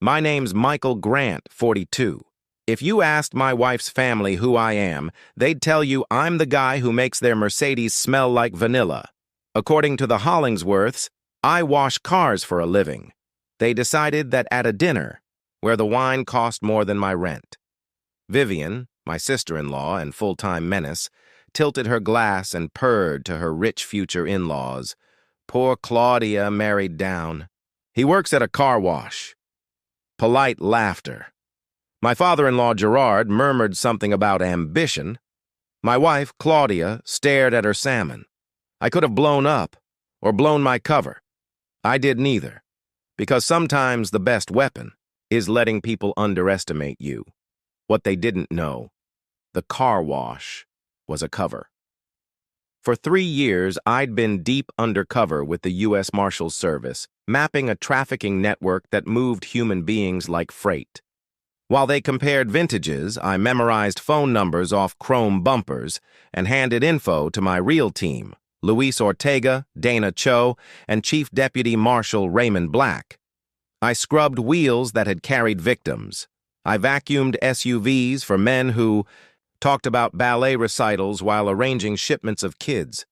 My name's Michael Grant, 42. If you asked my wife's family who I am, they'd tell you I'm the guy who makes their Mercedes smell like vanilla. According to the Hollingsworths, I wash cars for a living. They decided that at a dinner, where the wine cost more than my rent. Vivian, my sister-in-law and full-time menace, tilted her glass and purred to her rich future in-laws. Poor Claudia married down. He works at a car wash. Polite laughter. My father-in-law Gerard murmured something about ambition. My wife, Claudia, stared at her salmon. I could have blown up or blown my cover. I did neither, because sometimes the best weapon is letting people underestimate you. What they didn't know, the car wash was a cover. For 3 years, I'd been deep undercover with the U.S. Marshals Service, mapping a trafficking network that moved human beings like freight. While they compared vintages, I memorized phone numbers off chrome bumpers and handed info to my real team, Luis Ortega, Dana Cho, and Chief Deputy Marshal Raymond Black. I scrubbed wheels that had carried victims. I vacuumed SUVs for men who talked about ballet recitals while arranging shipments of kids.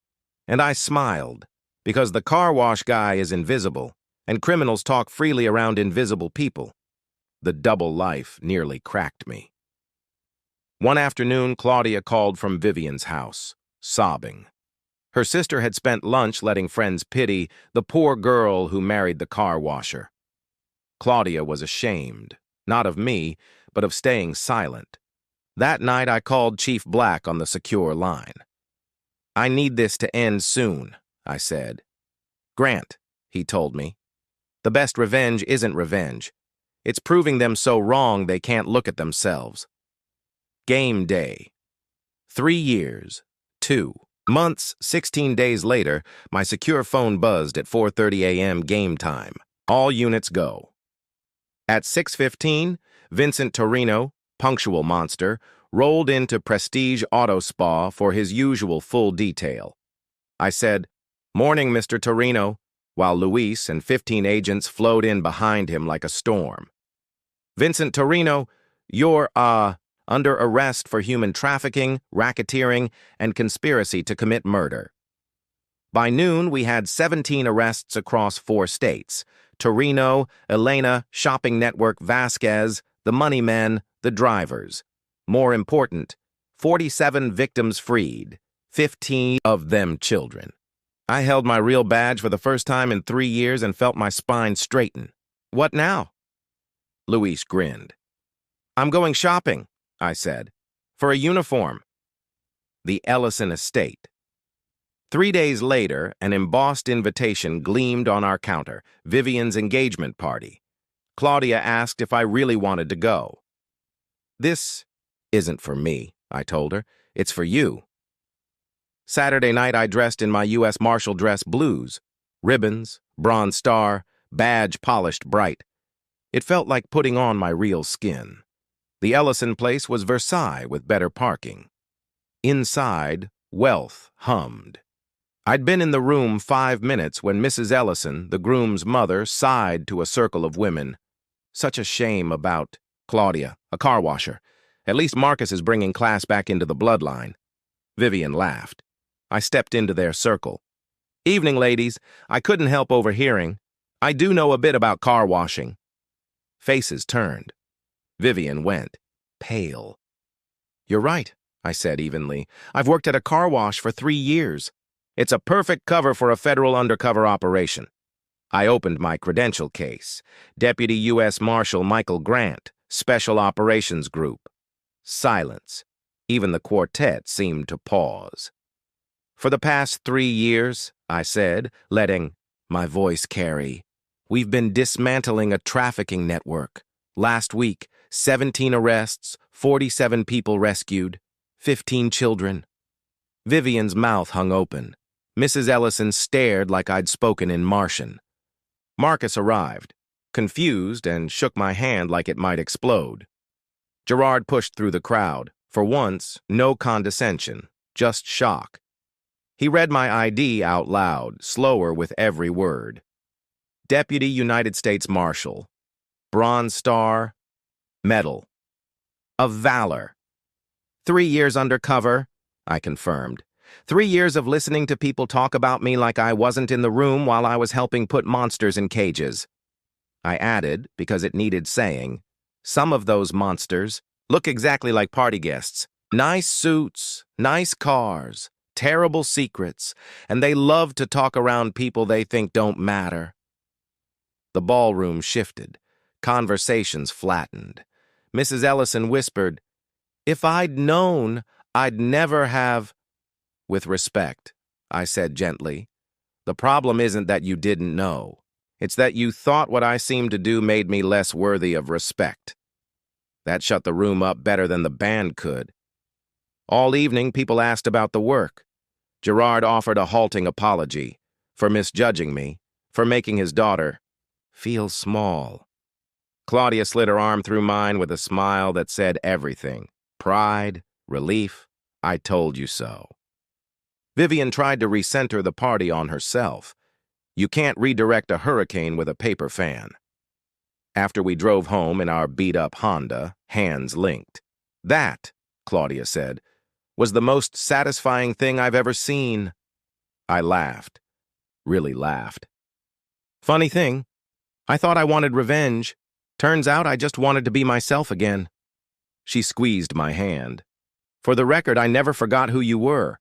And I smiled, because the car wash guy is invisible, and criminals talk freely around invisible people. The double life nearly cracked me. One afternoon, Claudia called from Vivian's house, sobbing. Her sister had spent lunch letting friends pity the poor girl who married the car washer. Claudia was ashamed, not of me, but of staying silent. That night, I called Chief Black on the secure line. "I need this to end soon," I said. "Grant," he told me, "the best revenge isn't revenge. It's proving them so wrong they can't look at themselves." Game day. 3 years. 2 months, 16 days later, my secure phone buzzed at 4:30 a.m. game time. All units go. At 6:15, Vincent Torino, punctual monster, rolled into Prestige Auto Spa for his usual full detail. I said, "Morning, Mr. Torino," while Luis and 15 agents flowed in behind him like a storm. "Vincent Torino, you're, under arrest for human trafficking, racketeering, and conspiracy to commit murder." By noon, we had 17 arrests across 4 states: Torino, Elena, Shopping Network, Vasquez, the money men, the drivers. More important, 47 victims freed, 15 of them children. I held my real badge for the first time in 3 years and felt my spine straighten. "What now?" Luis grinned. "I'm going shopping," I said, "for a uniform." The Ellison estate. 3 days later, an embossed invitation gleamed on our counter, Vivian's engagement party. Claudia asked if I really wanted to go. "This isn't for me," I told her. "It's for you." Saturday night, I dressed in my U.S. Marshal dress blues. Ribbons, bronze star, badge polished bright. It felt like putting on my real skin. The Ellison place was Versailles with better parking. Inside, wealth hummed. I'd been in the room 5 minutes when Mrs. Ellison, the groom's mother, sighed to a circle of women. "Such a shame about Claudia, a car washer. At least Marcus is bringing class back into the bloodline." Vivian laughed. I stepped into their circle. "Evening, ladies. I couldn't help overhearing. I do know a bit about car washing." Faces turned. Vivian went pale. "You're right," I said evenly. "I've worked at a car wash for 3 years. It's a perfect cover for a federal undercover operation." I opened my credential case. Deputy U.S. Marshal Michael Grant, Special Operations Group. Silence. Even the quartet seemed to pause. "For the past 3 years," I said, letting my voice carry, "we've been dismantling a trafficking network. Last week, 17 arrests, 47 people rescued, 15 children." Vivian's mouth hung open. Mrs. Ellison stared like I'd spoken in Martian. Marcus arrived, confused, and shook my hand like it might explode. Gerard pushed through the crowd. For once, no condescension, just shock. He read my ID out loud, slower with every word. Deputy United States Marshal. Bronze Star, Medal of Valor. 3 years undercover, I confirmed. 3 years of listening to people talk about me like I wasn't in the room while I was helping put monsters in cages. I added, because it needed saying, some of those monsters look exactly like party guests. Nice suits, nice cars, terrible secrets, and they love to talk around people they think don't matter. The ballroom shifted. Conversations flattened. Mrs. Ellison whispered, "If I'd known, I'd never have—" "With respect," I said gently, "the problem isn't that you didn't know. It's that you thought what I seemed to do made me less worthy of respect." That shut the room up better than the band could. All evening, people asked about the work. Gerard offered a halting apology for misjudging me, for making his daughter feel small. Claudia slid her arm through mine with a smile that said everything. Pride, relief, I told you so. Vivian tried to recenter the party on herself. You can't redirect a hurricane with a paper fan. After we drove home in our beat-up Honda, hands linked. "That," Claudia said, "was the most satisfying thing I've ever seen." I laughed. Really laughed. Funny thing, I thought I wanted revenge. Turns out I just wanted to be myself again. She squeezed my hand. "For the record, I never forgot who you were.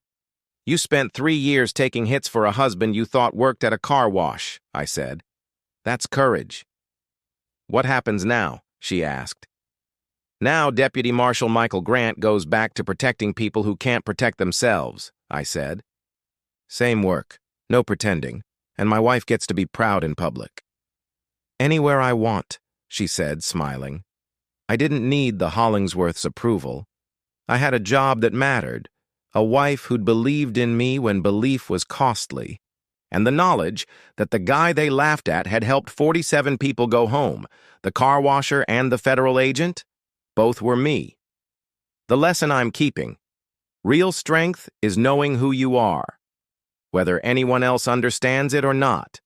You spent 3 years taking hits for a husband you thought worked at a car wash," I said. "That's courage." "What happens now?" she asked. "Now Deputy Marshal Michael Grant goes back to protecting people who can't protect themselves," I said. "Same work, no pretending, and my wife gets to be proud in public." "Anywhere I want," she said, smiling. I didn't need the Hollingsworths' approval. I had a job that mattered, a wife who'd believed in me when belief was costly, and the knowledge that the guy they laughed at had helped 47 people go home, the car washer and the federal agent. Both were me. The lesson I'm keeping: real strength is knowing who you are, whether anyone else understands it or not.